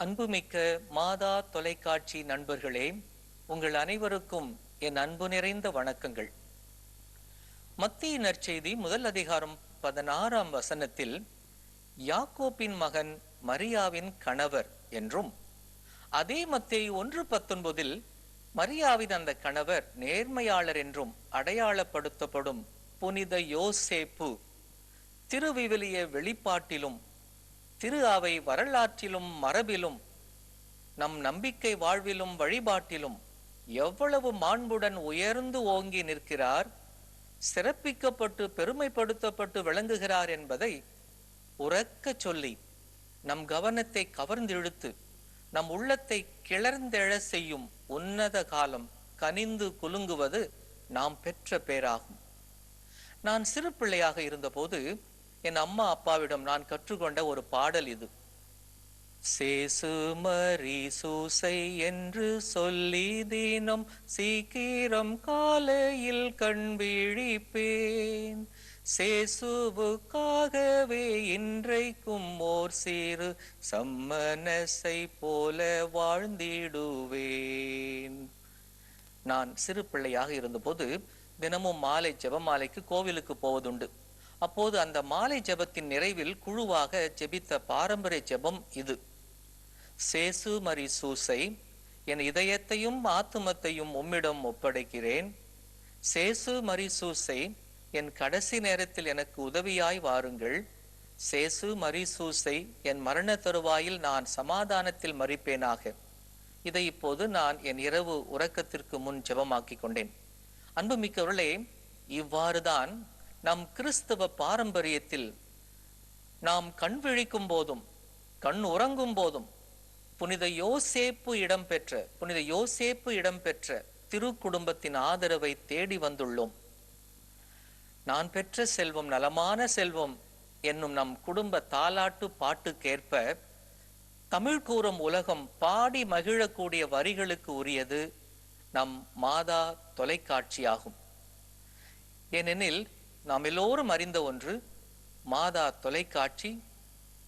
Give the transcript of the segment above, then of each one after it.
அன்புமிக்க மாதா தொலைக்காட்சி நண்பர்களே, உங்கள் அனைவருக்கும் என் அன்பு நிறைந்த வணக்கங்கள். மத்திய நற்செய்தி முதல் அதிகாரம் 16ஆம் வசனத்தில் யாக்கோபின் மகன் மரியாவின் கணவர் என்றும், அதே மத்தேயு 1:19 மரியாவின் அந்த கணவர் நேர்மையாளர் என்றும் அடையாளப்படுத்தப்படும் புனித யோசேப்பு திருவிவிலிய வெளிப்பாட்டிலும் திரு அவை வரலாற்றிலும் மரபிலும் நம் நம்பிக்கை வாழ்விலும் வழிபாட்டிலும் எவ்வளவு மாண்புடன் உயர்ந்து ஓங்கி நிற்கிறார், சிறப்பிக்கப்பட்டு பெருமைப்படுத்தப்பட்டு விளங்குகிறார் என்பதை உரக்க சொல்லி நம் கவனத்தை கவர்ந்திழுத்து நம் உள்ளத்தை கிளர்ந்தெழ செய்யும் உன்னத காலம் கனிந்து குலுங்குவது நாம் பெற்ற பேராகும். நான் சிறு பிள்ளையாக இருந்தபோது என் அம்மா அப்பாவிடம் நான் கற்றுக்கொண்ட ஒரு பாடல் இது. சேசு மரி சூசை என்று சொல்லி தினம் சீக்கிரம் காலையில் கண் விழிப்பேன், சேசுவுக்காகவே இன்றைக்கும் ஓர் சிறு சம்மனசை போல வாழ்ந்திடுவேன். நான் சிறு பிள்ளையாக இருந்தபோது தினமும் மாலை ஜெபமாலைக்கு கோவிலுக்கு போவதுண்டு. அப்போது அந்த மாலை ஜெபத்தின் நிறைவில் குழுவாக ஜெபித்த பாரம்பரிய ஜெபம் இது. சேசு மரி சூசை, என் இதயத்தையும் ஆத்துமத்தையும் உம்மிடம் ஒப்படைக்கிறேன். சேசு மரி சூசை, என் கடைசி நேரத்தில் எனக்கு உதவியாய் வாருங்கள். சேசு மரி சூசை, என் மரண தருவாயில் நான் சமாதானத்தில் மரிப்பேனாக. இதை இப்போது நான் என் இரவு உறக்கத்திற்கு முன் ஜெபமாக்கி கொண்டேன். அன்புமிக்கவர்களே, இவ்வாறுதான் நம் கிறிஸ்தவ பாரம்பரியத்தில் நாம் கண் விழிக்கும் போதும் கண் உறங்கும் போதும் புனித யோசேப்பு இடம்பெற்ற திரு குடும்பத்தின் ஆதரவை தேடி வந்துள்ளோம். நான் பெற்ற செல்வம் நலமான செல்வம் என்னும் நம் குடும்ப தாலாட்டு பாட்டுக்கேற்ப தமிழ் கூறும் உலகம் பாடி மகிழக்கூடிய வரிகளுக்கு உரியது நம் மாதா தொலைக்காட்சியாகும். ஏனெனில் நாம் எல்லோரும் அறிந்த ஒன்று, மாதா தொலைக்காட்சி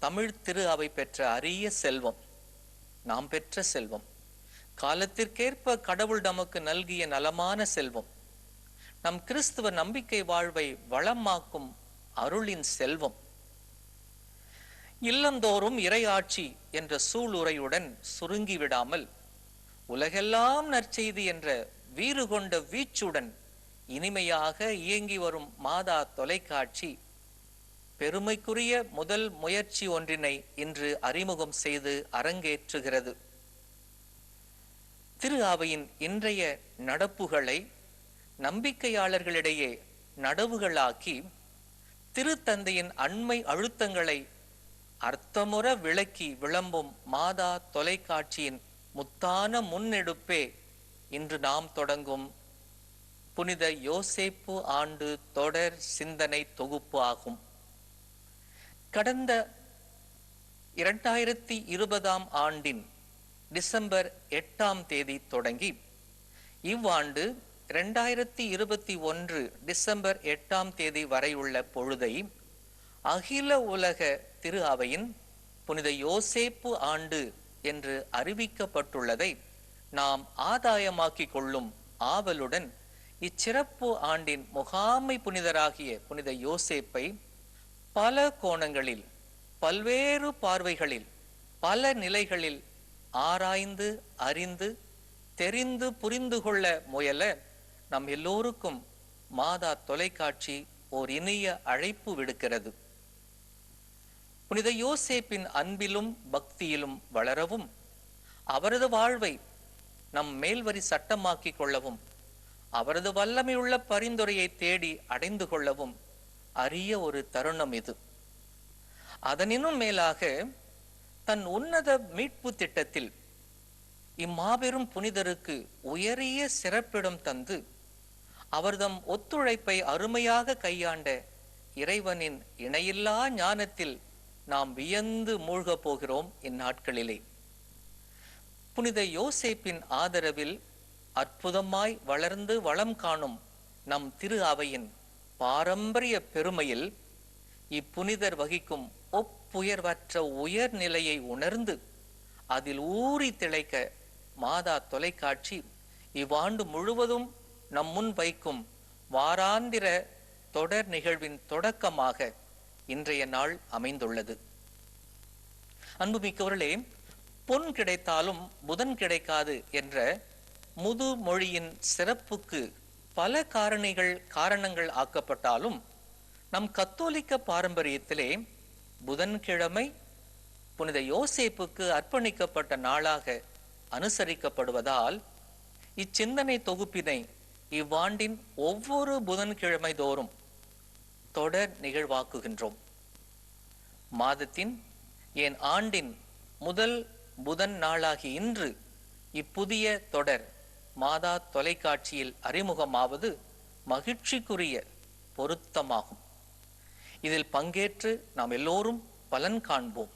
தமிழ் திரு அவை பெற்ற அரிய செல்வம், நாம் பெற்ற செல்வம், காலத்திற்கேற்ப கடவுள் நமக்கு நல்கிய நலமான செல்வம், நம் கிறிஸ்துவ நம்பிக்கை வாழ்வை வளமாக்கும் அருளின் செல்வம். இல்லந்தோறும் இறையாட்சி என்ற சூளுரையுடன் சுருங்கிவிடாமல் உலகெல்லாம் நற்செய்தி என்ற வீறு கொண்ட வீச்சுடன் இனிமையாக இயங்கி வரும் மாதா தொலைக்காட்சி பெருமைக்குரிய முதல் முயற்சி ஒன்றினை இன்று அறிமுகம் செய்து அரங்கேற்றுகிறது. திரு அவையின் இன்றைய நடப்புகளை நம்பிக்கையாளர்களிடையே நடவுகளாக்கி திருத்தந்தையின் அண்மை அழுத்தங்களை அர்த்தமுற விளக்கி விளம்பும் மாதா தொலைக்காட்சியின் முத்தான முன்னெடுப்பே இன்று நாம் தொடங்கும் புனித யோசேப்பு ஆண்டு தொடர் சிந்தனை தொகுப்பு ஆகும். கடந்த 2020ஆம் ஆண்டின் டிசம்பர் 8ஆம் தேதி தொடங்கி இவ்வாண்டு 2021 டிசம்பர் 8ஆம் தேதி வரையுள்ள பொழுதை அகில உலக திரு அவையின் புனித யோசேப்பு ஆண்டு என்று அறிவிக்கப்பட்டுள்ளதை நாம் ஆதாயமாக்கிக் கொள்ளும் ஆவலுடன் இச்சிறப்பு ஆண்டின் முகாமை புனிதராகிய புனித யோசேப்பை பல கோணங்களில், பல்வேறு பார்வைகளில், பல நிலைகளில் ஆராய்ந்து அறிந்து தெரிந்து புரிந்து கொள்ள முயல நம் எல்லோருக்கும் மாதா தொலைக்காட்சி ஓர் இனிய அழைப்பு விடுக்கிறது. புனித யோசேப்பின் அன்பிலும் பக்தியிலும் வளரவும், அவரது வாழ்வை நம் மேல்வரி சட்டமாக்கிக் கொள்ளவும், அவரது வல்லமையுள்ள பரிந்துரையை தேடி அடைந்து கொள்ளவும் அரிய ஒரு தருணம் இது. அதனினும் மேலாக தன் உன்னத மீட்பு திட்டத்தில் இம்மாபெரும் புனிதருக்கு உயரிய சிறப்பிடம் தந்து அவர்தம் ஒத்துழைப்பை அருமையாக கையாண்ட இறைவனின் இணையில்லா ஞானத்தில் நாம் வியந்து மூழ்கப் போகிறோம் இந்நாட்களிலே. புனித யோசேப்பின் ஆதரவில் அற்புதமாய் வளர்ந்து வளம் காணும் நம் திரு அவையின் பாரம்பரிய பெருமையில் இப்புனிதர் வகிக்கும் ஒப்புயர்வற்ற உயர்நிலையை உணர்ந்து அதில் ஊறி திளைக்க மாதா தொலைக்காட்சி இவ்வாண்டு முழுவதும் நம் முன் வைக்கும் வாராந்திர தொடர் நிகழ்வின் தொடக்கமாக இன்றைய நாள் அமைந்துள்ளது. அன்புமிக்கவர்களே, பொன் கிடைத்தாலும் புதன் கிடைக்காது என்ற முதுமொழியின் சிறப்புக்கு பல காரணங்கள் ஆக்கப்பட்டாலும் நம் கத்தோலிக்க பாரம்பரியத்திலே புதன்கிழமை புனித யோசேப்புக்கு அர்ப்பணிக்கப்பட்ட நாளாக அனுசரிக்கப்படுவதால் இச்சிந்தனை தொகுப்பினை இவ்வாண்டின் ஒவ்வொரு புதன்கிழமை தோறும் தொடர் நிகழ்வாக்குகின்றோம். மாதத்தின் ஏன் ஆண்டின் முதல் புதன் நாளாகி இன்று இப்புதிய தொடர் மாதா தொலைக்காட்சியில் அறிமுகமாவது மகிழ்ச்சிக்குரிய பொருத்தமாகும். இதில் பங்கேற்று நாம் எல்லோரும் பலன் காண்போம்.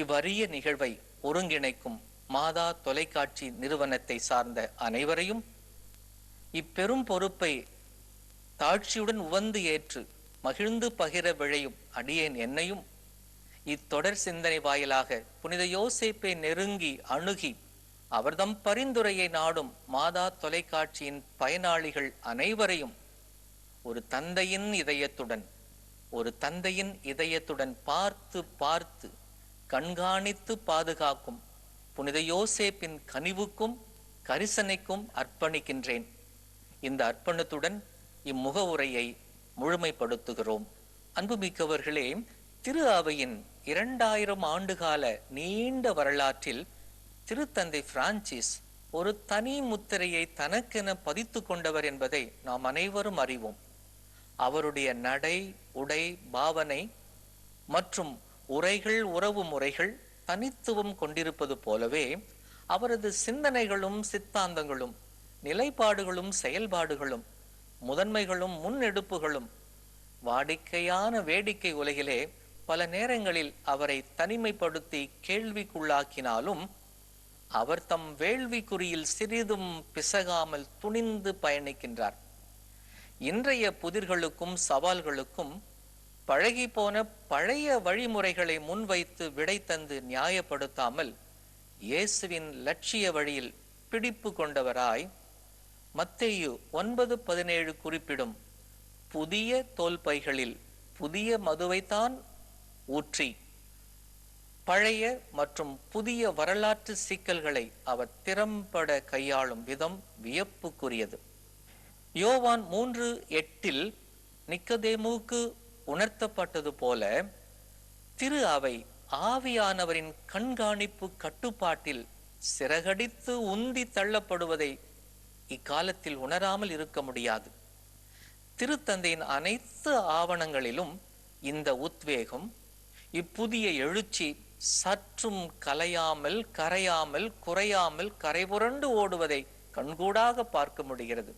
இவ்வரிய நிகழ்வை ஒருங்கிணைக்கும் மாதா தொலைக்காட்சி நிறுவனத்தை சார்ந்த அனைவரையும், இப்பெரும் பொறுப்பை தாழ்ச்சியுடன் உவந்து ஏற்று மகிழ்ந்து பகிர விழையும் அடியேன் என்னையும் இத்தொடர் சிந்தனை வாயிலாக புனித யோசேப்பை நெருங்கி அணுகி அவர்தம் பரிந்துரையை நாடும் மாதா தொலைக்காட்சியின் பயனாளிகள் அனைவரையும் ஒரு தந்தையின் இதயத்துடன் பார்த்து பார்த்து கண்காணித்து பாதுகாக்கும் புனித யோசேப்பின் கனிவுக்கும் கரிசனைக்கும் அர்ப்பணிக்கின்றேன். இந்த அர்ப்பணத்துடன் இம்முக உரையை முழுமைப்படுத்துகிறோம். அன்புமிக்கவர்களே, திரு அவையின் 2000 ஆண்டுகால நீண்ட வரலாற்றில் திருத்தந்தை பிரான்சிஸ் ஒரு தனி முத்திரையை தனக்கென பதித்து கொண்டவர் என்பதை நாம் அனைவரும் அறிவோம். அவருடைய நடை, உடை, பாவனை மற்றும் உரைகள், உறவு முறைகள் தனித்துவம் கொண்டிருப்பது போலவே அவரது சிந்தனைகளும் சித்தாந்தங்களும் நிலைப்பாடுகளும் செயல்பாடுகளும் முதன்மைகளும் முன்னெடுப்புகளும் வாடிக்கையான வேடிக்கை உலகிலே பல நேரங்களில் அவரை தனிமைப்படுத்தி கேள்விக்குள்ளாக்கினாலும் அவர் தம் வேள்விக்குறியில் சிறிதும் பிசகாமல் துணிந்து பயணிக்கின்றார். இன்றைய புதிர்களுக்கும் சவால்களுக்கும் பழகி போன பழைய வழிமுறைகளை முன்வைத்து விடை தந்து நியாயப்படுத்தாமல் இயேசுவின் லட்சிய வழியில் பிடிப்பு கொண்டவராய் மத்தேயு 9:17 குறிப்பிடும் புதிய தோல்பைகளில் புதிய மதுவைத்தான் ஊற்றி பழைய மற்றும் புதிய வரலாற்று சிக்கல்களை அவர் திறம்பட கையாளும் விதம் வியப்புக்குரியது. யோவான் 3:8 நிக்கதேமுக்கு உணர்த்தப்பட்டது போல திரு அவை ஆவியானவரின் கண்காணிப்பு கட்டுப்பாட்டில் சிறகடித்து உந்தி தள்ளப்படுவதை இக்காலத்தில் உணராமல் இருக்க முடியாது. திருத்தந்தையின் அனைத்து ஆவணங்களிலும் இந்த உத்வேகம், இப்புதிய எழுச்சி சற்றும் கலையாமல், கரையாமல், குறையாமல் கரைபுரண்டு ஓடுவதை கண்கூடாக பார்க்க முடிகிறது.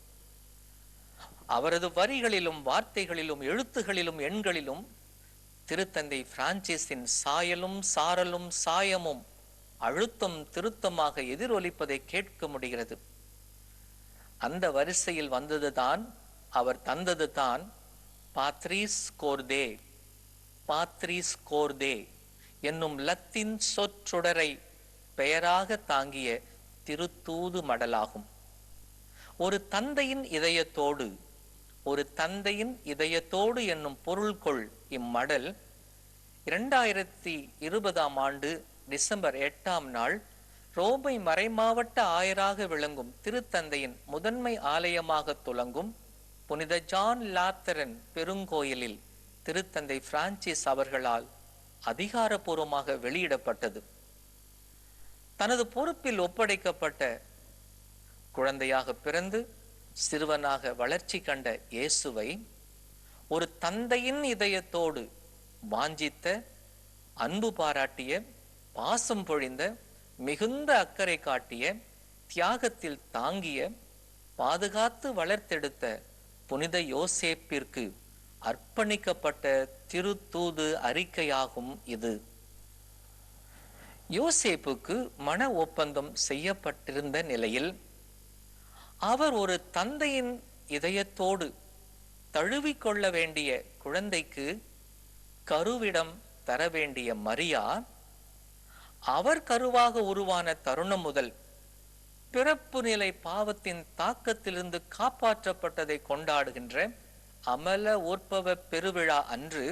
அவரது வரிகளிலும் வார்த்தைகளிலும் எழுத்துகளிலும் எண்களிலும் திருத்தந்தை பிரான்சிஸின் சாயலும் சாரலும் சாயமும் அழுத்தம் திருத்தமாக எதிரொலிப்பதை கேட்க முடிகிறது. அந்த வரிசையில் வந்ததுதான், அவர் தந்ததுதான் பாத்ரீஸ் கோர்தே என்னும் லத்தீன் சொற்றொடரை பெயராக தாங்கிய திருத்தூது மடலாகும். ஒரு தந்தையின் இதயத்தோடு என்னும் பொருள்கொள் இம்மடல் 2020 ஆண்டு டிசம்பர் 8 ரோமை மறைமாவட்ட ஆயராக விளங்கும் திருத்தந்தையின் முதன்மை ஆலயமாக துலங்கும் புனித ஜான் லாத்தரன் பெருங்கோயிலில் திருத்தந்தை பிரான்சிஸ் அவர்களால் அதிகாரப்பூர்வமாக வெளியிடப்பட்டது. தனது பொறுப்பில் ஒப்படைக்கப்பட்ட குழந்தையாக பிறந்து சிறுவனாக வளர்ச்சி கண்ட இயேசுவை ஒரு தந்தையின் இதயத்தோடு வாஞ்சித்த, அன்பு பாராட்டிய, பாசம் பொழிந்த, மிகுந்த அக்கறை காட்டிய, தியாகத்தில் தாங்கிய, பாதுகாத்து வளர்த்தெடுத்த புனித யோசேப்பிற்கு அர்ப்பணிக்கப்பட்ட திருத்தூது அறிக்கையாகும் இது. யோசேப்புக்கு மன ஒப்பந்தம் செய்யப்பட்டிருந்த நிலையில் அவர் ஒரு தந்தையின் இதயத்தோடு தழுவிக்கொள்ள வேண்டிய குழந்தைக்கு கருவிடம் தர வேண்டிய மரியா அவர் கருவாக உருவான தருணம் முதல் பிறப்பு நிலை பாவத்தின் தாக்கத்திலிருந்து காப்பாற்றப்பட்டதை கொண்டாடுகின்ற அமல உற்பவ பெருவிழா அன்று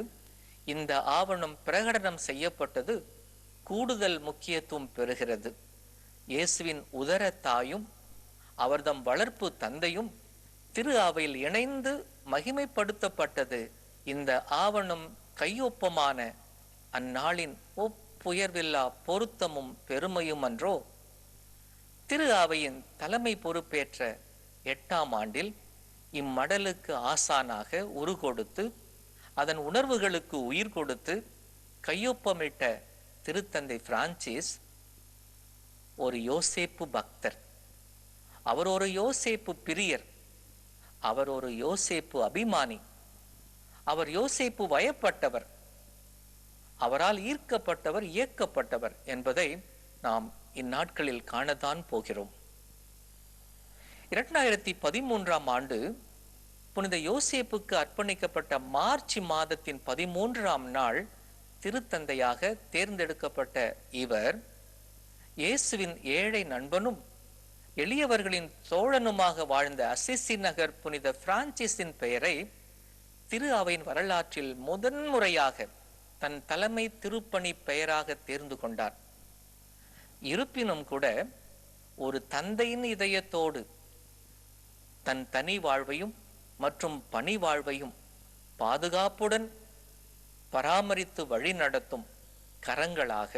இந்த ஆவணம் பிரகடனம் செய்யப்பட்டது கூடுதல் முக்கியத்துவம் பெறுகிறது. இயேசுவின் உதர தாயும் அவர்தம் வளர்ப்பு தந்தையும் திரு அவையில் இணைந்து மகிமைப்படுத்தப்பட்டது இந்த ஆவணம் கையொப்பமான அந்நாளின் ஒப்புயர்வில்லா பொருத்தமும் பெருமையும் அன்றோ. திரு அவையின் தலைமை பொறுப்பேற்ற 8ஆம் ஆண்டில் இம்மடலுக்கு ஆசானாக உருகொடுத்து அதன் உணர்வுகளுக்கு உயிர் கொடுத்து கையொப்பமிட்ட திருத்தந்தை பிரான்சிஸ் ஒரு யோசேப்பு பக்தர். அவர் ஒரு யோசேப்பு பிரியர். அவர் ஒரு யோசேப்பு அபிமானி. அவர் யோசேப்பு வயப்பட்டவர். அவரால் ஈர்க்கப்பட்டவர், இயக்கப்பட்டவர் என்பதை நாம் இந்நாட்களில் காணத்தான் போகிறோம். 2013ஆம் ஆண்டு புனித யோசேப்புக்கு அர்ப்பணிக்கப்பட்ட மார்ச் மாதத்தின் 13ஆம் நாள் திருத்தந்தையாக தேர்ந்தெடுக்கப்பட்ட இவர் இயேசுவின் ஏழை நண்பனும் எளியவர்களின் தோழனுமாக வாழ்ந்த அசிசி நகர் புனித பிரான்சிஸின் பெயரை திரு அவையின் வரலாற்றில் முதன்முறையாக தன் தலைமை திருப்பணி பெயராக தேர்ந்து கொண்டார். இருப்பினும் கூட ஒரு தந்தையின் இதயத்தோடு தன் தனி வாழ்வையும் மற்றும் பணி வாழ்வையும் பாதுகாப்புடன் பராமரித்து வழி நடத்தும் கரங்களாக,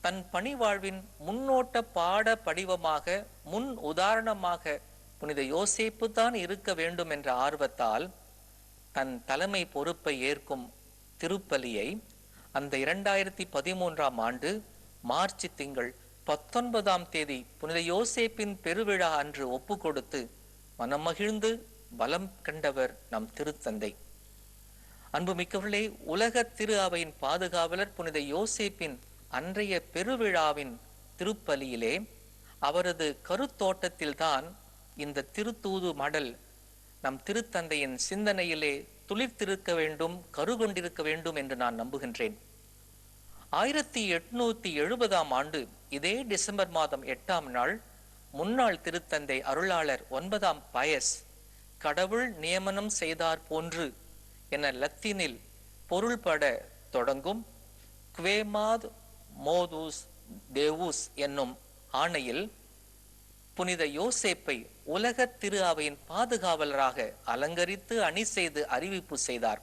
தன் பணி வாழ்வின் முன்னோட்ட பாட படிவமாக, முன் உதாரணமாக புனித யோசேப்பு தான் இருக்க வேண்டும் என்ற ஆர்வத்தால் தன் தலைமை பொறுப்பை ஏற்கும் திருப்பலியை அந்த 2013ஆம் ஆண்டு மார்ச் திங்கள் 19ஆம் தேதி புனித யோசேப்பின் பெருவிழா அன்று ஒப்பு கொடுத்து மனமகிழ்ந்து பலம் கண்டவர் நம் திருத்தந்தை. அன்புமிக்கவர்களே, உலக திரு அவையின் பாதுகாவலர் புனித யோசேப்பின் அன்றைய பெருவிழாவின் திருப்பலியிலே அவரது கருத்தோட்டத்தில்தான் இந்த திருத்தூது மடல் நம் திருத்தந்தையின் சிந்தனையிலே துளிர்த்திருக்க வேண்டும், கருகொண்டிருக்க வேண்டும் என்று நான் நம்புகின்றேன். 1870ஆம் ஆண்டு இதே டிசம்பர் மாதம் 8ஆம் நாள் முன்னாள் திருத்தந்தை அருளாளர் 9ஆம் பயஸ் கடவுள் நியமனம் செய்தார் போன்று என லத்தீனில் பொருள்பட தொடங்கும் குவேமாத் மோதுஸ் தேவுஸ் என்னும் ஆணையில் புனித யோசேப்பை உலக திரு அவையின் பாதுகாவலராக அலங்கரித்து அணி செய்து அறிவிப்பு செய்தார்.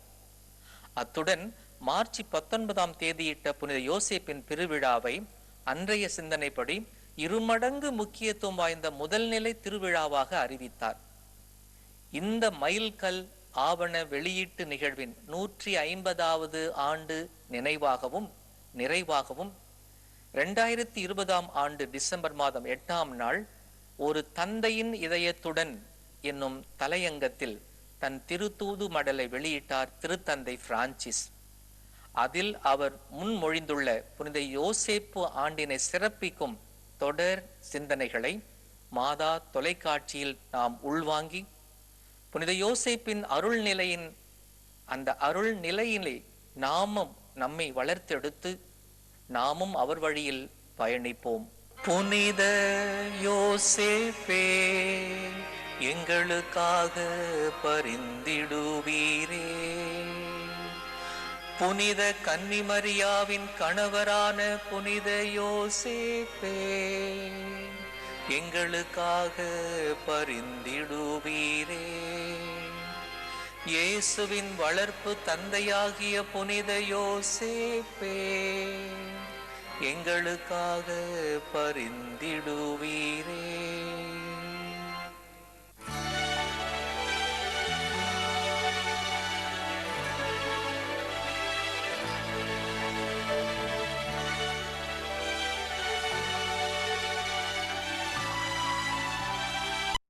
அத்துடன் மார்ச் 19ஆம் தேதியிட்ட புனித யோசேப்பின் பெருவிழாவை அன்றைய சிந்தனைப்படி இருமடங்கு முக்கியத்துவம் வாய்ந்த முதல்நிலை திருவிழாவாக அறிவித்தார். இந்த மைல்கல் ஆவண வெளியீட்டு நிகழ்வின் 150வது ஆண்டு நினைவாகவும் நிறைவாகவும் 2020ஆம் ஆண்டு டிசம்பர் மாதம் 8ஆம் நாள் ஒரு தந்தையின் இதயத்துடன் என்னும் தலையங்கத்தில் தன் திருத்தூது மடலை வெளியிட்டார் திருத்தந்தை பிரான்சிஸ். அதில் அவர் முன்மொழிந்துள்ள புனித யோசேப்பு ஆண்டினை சிறப்பிக்கும் தொடர் சிந்தனைகளை மாதா தொலைக்காட்சியில் நாம் உள்வாங்கி புனித யோசேப்பின் அருள் நிலையின் அந்த அருள் நிலையிலே நாமும் நம்மை வளர்த்தெடுத்து நாமும் அவர் வழியில் பயணிப்போம். புனித யோசேப்பே எங்களுக்காக பரிந்திடுவீரே. புனித கன்னிமரியாவின் கணவரான புனித யோசேப்பே எங்களுக்காக பரிந்திடுவீரே. இயேசுவின் வளர்ப்பு தந்தையாகிய புனித யோசேப்பே எங்களுக்காக பரிந்திடுவீரே.